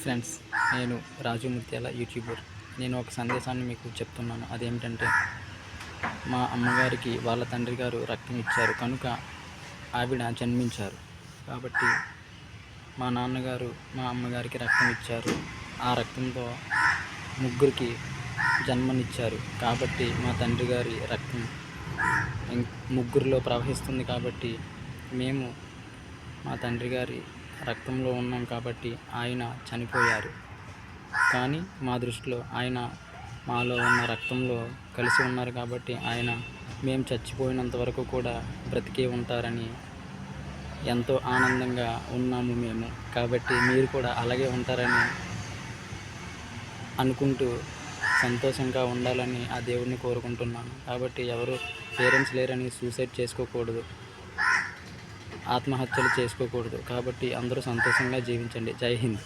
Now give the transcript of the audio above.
Hi friends, నేను రాజు ముత్యాల YouTuber. నేను ఒక సందేశాన్ని మీకు చెప్తున్నాను. అదేమిటంటే, మా అమ్మగారికి వాళ్ళ తండ్రి గారు రక్తం ఇచ్చారు కనుక ఆవిడ జన్మించారు. కాబట్టి మా నాన్నగారు మా అమ్మగారికి రక్తం ఇచ్చారు. ఆ రక్తంతో ముగ్గురికి జన్మనిచ్చారు. కాబట్టి మా తండ్రి గారి రక్తం ముగ్గురిలో ప్రవహిస్తుంది. కాబట్టి మేము మా తండ్రి గారి రక్తంలో ఉన్నాం. కాబట్టి ఆయన చనిపోయారు, కానీ మా దృష్టిలో ఆయన మాలో ఉన్న రక్తంలో కలిసి ఉన్నారు. కాబట్టి ఆయన మేము చచ్చిపోయినంత వరకు కూడా బ్రతికే ఉంటారని ఎంతో ఆనందంగా ఉన్నాము మేము. కాబట్టి మీరు కూడా అలాగే ఉంటారని అనుకుంటూ సంతోషంగా ఉండాలని ఆ దేవుడిని కోరుకుంటున్నాను. కాబట్టి ఎవరు పేరెంట్స్ లేరని సూసైడ్ చేసుకోకూడదు, ఆత్మహత్యలు చేసుకోకూడదు. కాబట్టి అందరూ సంతోషంగా జీవించండి. జై హింద్.